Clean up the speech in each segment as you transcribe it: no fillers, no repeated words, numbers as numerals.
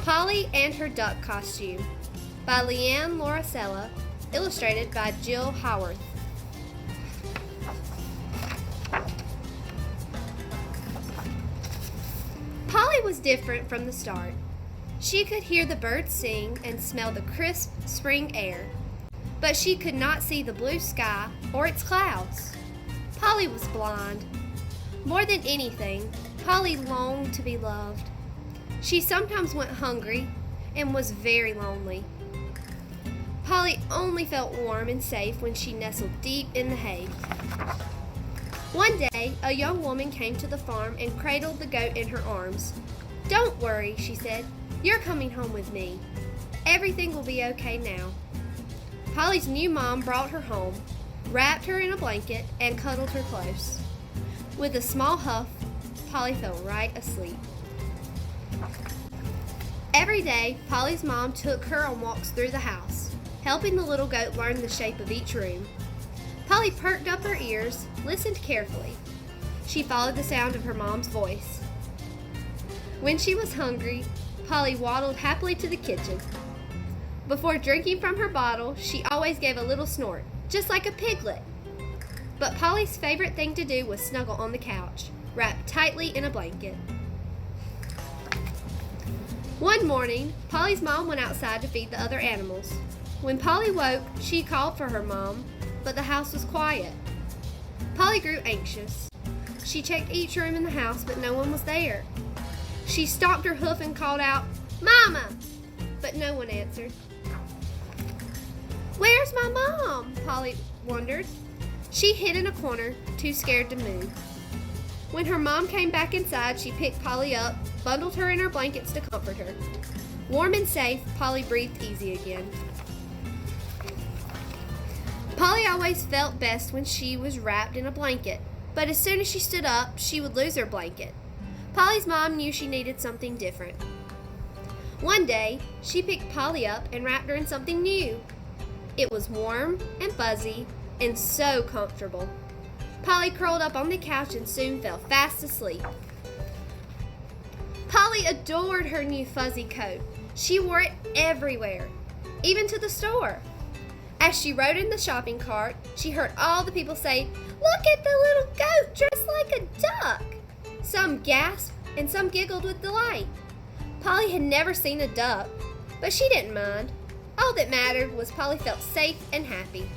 Polly and Her Duck Costume by Leanne Lauricella, illustrated by Jill Howarth. Polly was different from the start. She could hear the birds sing and smell the crisp spring air, but she could not see the blue sky or its clouds. Polly was blind. More than anything, Polly longed to be loved. She sometimes went hungry and was very lonely. Polly only felt warm and safe when she nestled deep in the hay. One day, a young woman came to the farm and cradled the goat in her arms. "Don't worry," she said. "You're coming home with me. Everything will be okay now." Polly's new mom brought her home, wrapped her in a blanket, and cuddled her close. With a small huff, Polly fell right asleep. Every day, Polly's mom took her on walks through the house, helping the little goat learn the shape of each room. Polly perked up her ears, listened carefully. She followed the sound of her mom's voice. When she was hungry, Polly waddled happily to the kitchen. Before drinking from her bottle, she always gave a little snort, just like a piglet. But Polly's favorite thing to do was snuggle on the couch, wrapped tightly in a blanket. One morning, Polly's mom went outside to feed the other animals. When Polly woke, she called for her mom, but the house was quiet. Polly grew anxious. She checked each room in the house, but no one was there. She stomped her hoof and called out, "Mama!" but no one answered. "Where's my mom?" Polly wondered. She hid in a corner, too scared to move. When her mom came back inside, she picked Polly up, bundled her in her blankets to comfort her. Warm and safe, Polly breathed easy again. Polly always felt best when she was wrapped in a blanket, but as soon as she stood up, she would lose her blanket. Polly's mom knew she needed something different. One day, she picked Polly up and wrapped her in something new. It was warm and fuzzy and so comfortable. Polly curled up on the couch and soon fell fast asleep. Polly adored her new fuzzy coat. She wore it everywhere, even to the store. As she rode in the shopping cart, she heard all the people say, "Look at the little goat dressed like a duck!" Some gasped and some giggled with delight. Polly had never seen a duck, but she didn't mind. All that mattered was Polly felt safe and happy.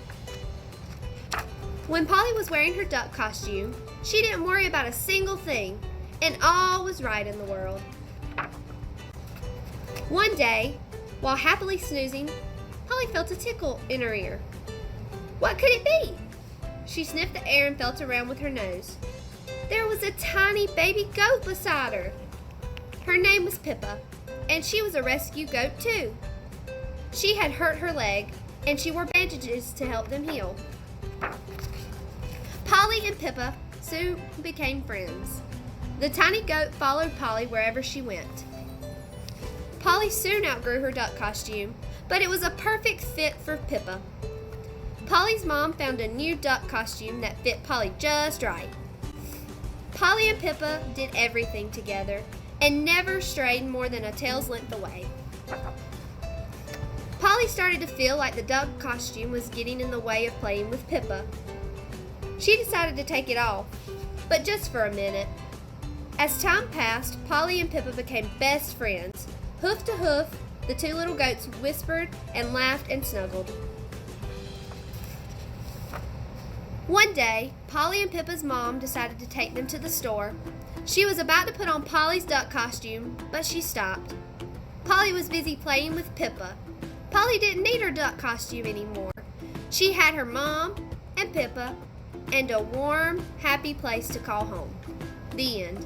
When Polly was wearing her duck costume, she didn't worry about a single thing, and all was right in the world. One day, while happily snoozing, Polly felt a tickle in her ear. What could it be? She sniffed the air and felt around with her nose. There was a tiny baby goat beside her. Her name was Pippa, and she was a rescue goat too. She had hurt her leg, and she wore bandages to help them heal. Polly and Pippa soon became friends. The tiny goat followed Polly wherever she went. Polly soon outgrew her duck costume, but it was a perfect fit for Pippa. Polly's mom found a new duck costume that fit Polly just right. Polly and Pippa did everything together and never strayed more than a tail's length away. Polly started to feel like the duck costume was getting in the way of playing with Pippa. She decided to take it off, but just for a minute. As time passed, Polly and Pippa became best friends. Hoof to hoof, the two little goats whispered and laughed and snuggled. One day, Polly and Pippa's mom decided to take them to the store. She was about to put on Polly's duck costume, but she stopped. Polly was busy playing with Pippa. Polly didn't need her duck costume anymore. She had her mom and Pippa and a warm, happy place to call home. The end.